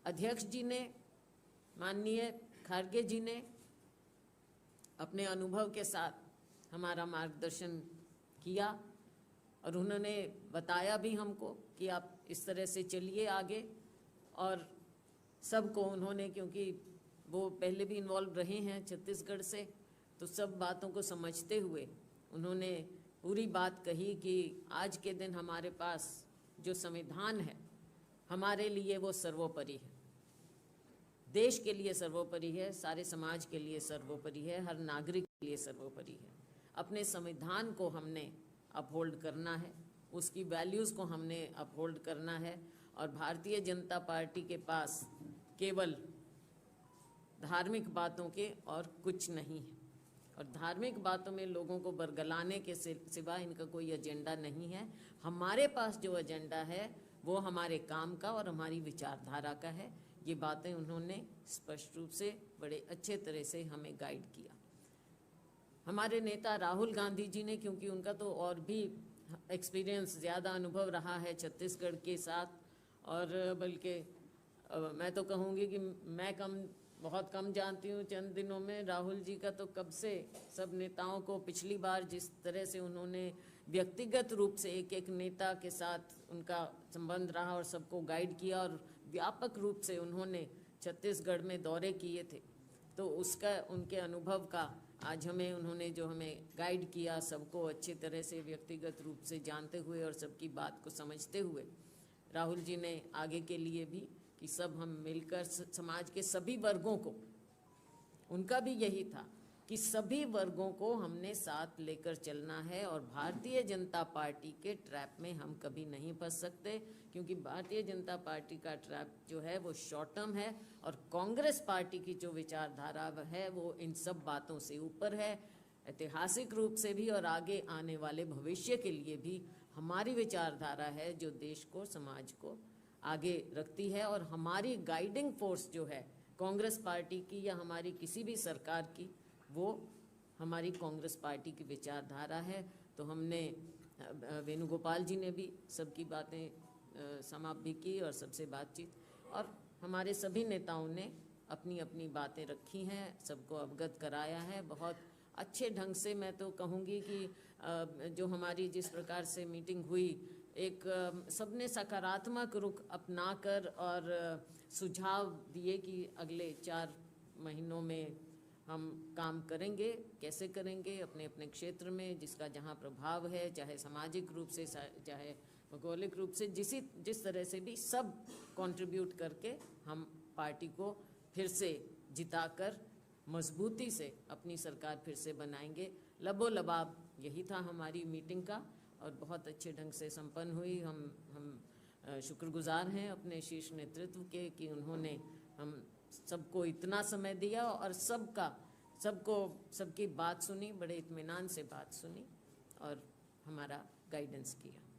अध्यक्ष जी ने, माननीय खारगे जी ने अपने अनुभव के साथ हमारा मार्गदर्शन किया और उन्होंने बताया भी हमको कि आप इस तरह से चलिए आगे। और सबको उन्होंने, क्योंकि वो पहले भी इन्वॉल्व रहे हैं छत्तीसगढ़ से, तो सब बातों को समझते हुए उन्होंने पूरी बात कही कि आज के दिन हमारे पास जो संविधान है हमारे लिए वो सर्वोपरि है, देश के लिए सर्वोपरि है, सारे समाज के लिए सर्वोपरि है, हर नागरिक के लिए सर्वोपरि है। अपने संविधान को हमने अपहोल्ड करना है, उसकी वैल्यूज़ को हमने अपहोल्ड करना है। और भारतीय जनता पार्टी के पास केवल धार्मिक बातों के और कुछ नहीं है, और धार्मिक बातों में लोगों को बरगलाने के सिवा इनका कोई एजेंडा नहीं है। हमारे पास जो एजेंडा है वो हमारे काम का और हमारी विचारधारा का है। ये बातें उन्होंने स्पष्ट रूप से बड़े अच्छे तरह से हमें गाइड किया। हमारे नेता राहुल गांधी जी ने, क्योंकि उनका तो और भी एक्सपीरियंस, ज़्यादा अनुभव रहा है छत्तीसगढ़ के साथ, और बल्कि मैं तो कहूँगी कि मैं बहुत कम जानती हूँ चंद दिनों में। राहुल जी का तो कब से सब नेताओं को, पिछली बार जिस तरह से उन्होंने व्यक्तिगत रूप से एक एक नेता के साथ उनका संबंध रहा और सबको गाइड किया, और व्यापक रूप से उन्होंने छत्तीसगढ़ में दौरे किए थे, तो उसका, उनके अनुभव का आज उन्होंने जो हमें गाइड किया, सबको अच्छी तरह से व्यक्तिगत रूप से जानते हुए और सबकी बात को समझते हुए, राहुल जी ने आगे के लिए भी कि सब हम मिलकर समाज के सभी वर्गों को, उनका भी यही था कि सभी वर्गों को हमने साथ लेकर चलना है, और भारतीय जनता पार्टी के ट्रैप में हम कभी नहीं फंस सकते, क्योंकि भारतीय जनता पार्टी का ट्रैप जो है वो शॉर्ट टर्म है, और कांग्रेस पार्टी की जो विचारधारा है वो इन सब बातों से ऊपर है, ऐतिहासिक रूप से भी और आगे आने वाले भविष्य के लिए भी हमारी विचारधारा है जो देश को, समाज को आगे रखती है। और हमारी गाइडिंग फोर्स जो है कांग्रेस पार्टी की या हमारी किसी भी सरकार की, वो हमारी कांग्रेस पार्टी की विचारधारा है। तो हमने, वेणुगोपाल जी ने भी सबकी बातें समाप्त भी की और सबसे बातचीत, और हमारे सभी नेताओं ने अपनी अपनी बातें रखी हैं, सबको अवगत कराया है बहुत अच्छे ढंग से। मैं तो कहूँगी कि जो हमारी जिस प्रकार से मीटिंग हुई, एक सबने सकारात्मक रुख अपनाकर और सुझाव दिए कि अगले 4 महीनों में हम काम करेंगे, कैसे करेंगे अपने अपने क्षेत्र में, जिसका जहाँ प्रभाव है, चाहे सामाजिक रूप से, चाहे भौगोलिक रूप से, जिस तरह से भी, सब कंट्रीब्यूट करके हम पार्टी को फिर से जिताकर मजबूती से अपनी सरकार फिर से बनाएंगे। लबोलबाब यही था हमारी मीटिंग का, और बहुत अच्छे ढंग से संपन्न हुई। हम शुक्रगुजार हैं अपने शीर्ष नेतृत्व के कि उन्होंने हम सबको इतना समय दिया और सबकी बात सुनी, बड़े इत्मीनान से बात सुनी और हमारा गाइडेंस किया।